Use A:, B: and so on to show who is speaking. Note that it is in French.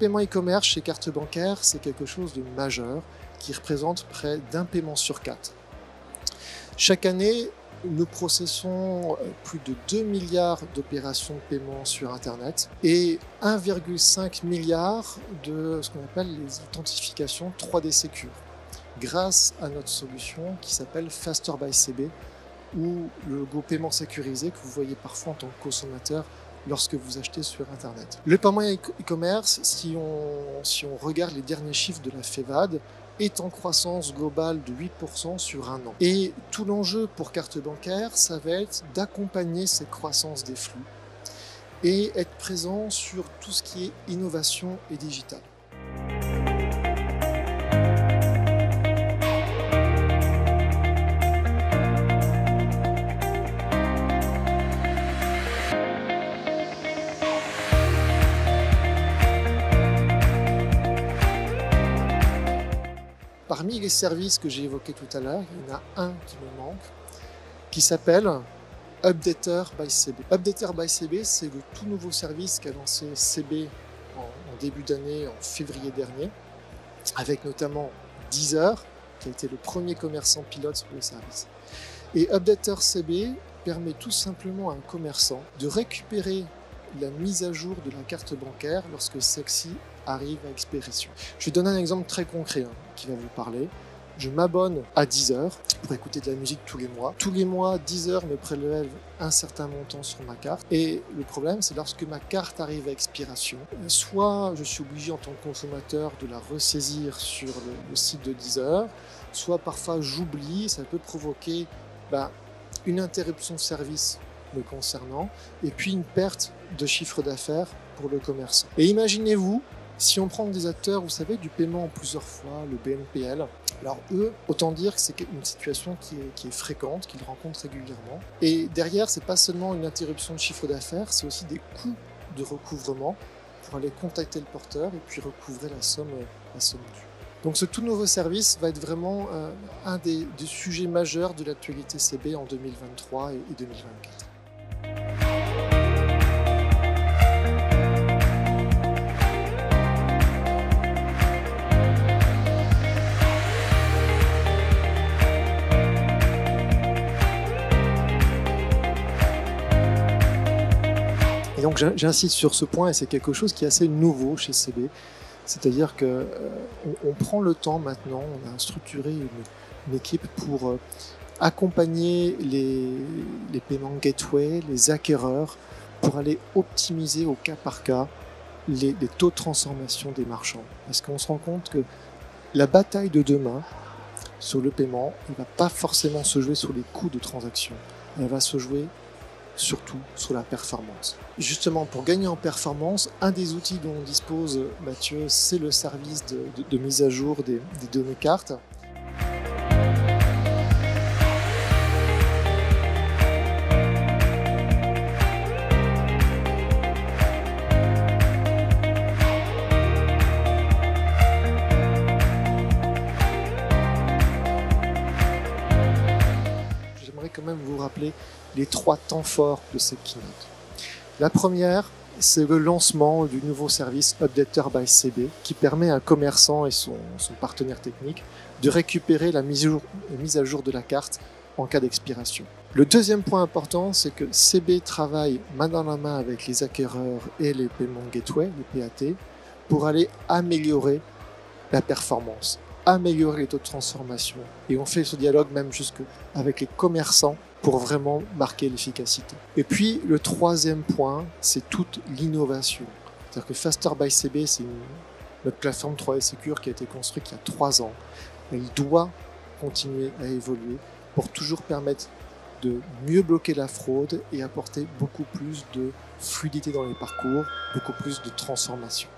A: paiement e-commerce chez carte bancaire, c'est quelque chose de majeur qui représente près d'un paiement sur 4. Chaque année, nous processons plus de 2 milliards d'opérations de paiement sur Internet et 1,5 milliard de ce qu'on appelle les authentifications 3D Secure, grâce à notre solution qui s'appelle Faster by CB, ou le logo paiement sécurisé que vous voyez parfois en tant que consommateur lorsque vous achetez sur Internet. Le paiement e-commerce, si on regarde les derniers chiffres de la FEVAD, est en croissance globale de 8% sur un an. Et tout l'enjeu pour carte bancaire, ça va être d'accompagner cette croissance des flux et être présent sur tout ce qui est innovation et digital. Parmi les services que j'ai évoqués tout à l'heure, il y en a un qui me manque, qui s'appelle Updater by CB. Updater by CB, c'est le tout nouveau service qu'a lancé CB en début d'année, en février dernier, avec notamment Deezer, qui a été le premier commerçant pilote sur le service. Et Updater CB permet tout simplement à un commerçant de récupérer la mise à jour de la carte bancaire lorsque celle-ci arrive à expiration. Je vais donner un exemple très concret qui va vous parler. Je m'abonne à Deezer pour écouter de la musique tous les mois. Tous les mois, Deezer me prélève un certain montant sur ma carte. Et le problème, c'est lorsque ma carte arrive à expiration, soit je suis obligé en tant que consommateur de la ressaisir sur le site de Deezer, soit parfois j'oublie, ça peut provoquer une interruption de service me concernant, et puis une perte de chiffre d'affaires pour le commerçant. Et imaginez-vous, si on prend des acteurs, vous savez, du paiement en plusieurs fois, le BNPL, alors eux, autant dire que c'est une situation qui est fréquente, qu'ils rencontrent régulièrement. Et derrière, c'est pas seulement une interruption de chiffre d'affaires, c'est aussi des coûts de recouvrement pour aller contacter le porteur et puis recouvrer la somme due. Donc ce tout nouveau service va être vraiment un des sujets majeurs de l'actualité CB en 2023 et 2024. Et donc j'insiste sur ce point, et c'est quelque chose qui est assez nouveau chez CB. C'est-à-dire qu'on prend le temps maintenant, on a structuré une équipe pour accompagner les paiements gateway, les acquéreurs, pour aller optimiser au cas par cas les taux de transformation des marchands. Parce qu'on se rend compte que la bataille de demain sur le paiement, elle ne va pas forcément se jouer sur les coûts de transaction, elle va se jouer surtout sur la performance. Justement, pour gagner en performance, un des outils dont on dispose, Mathieu, c'est le service de mise à jour des données cartes. J'aimerais quand même vous rappeler les 3 temps forts de cette keynote. La première, c'est le lancement du nouveau service Updater by CB qui permet à un commerçant et son partenaire technique de récupérer la mise à jour de la carte en cas d'expiration. Le deuxième point important, c'est que CB travaille main dans la main avec les acquéreurs et les paiements gateway, les PAT, pour aller améliorer la performance, améliorer les taux de transformation. Et on fait ce dialogue même jusque avec les commerçants pour vraiment marquer l'efficacité. Et puis, le troisième point, c'est toute l'innovation. C'est-à-dire que Faster by CB, c'est notre plateforme 3D Secure qui a été construite il y a 3 ans. Elle doit continuer à évoluer pour toujours permettre de mieux bloquer la fraude et apporter beaucoup plus de fluidité dans les parcours, beaucoup plus de transformation.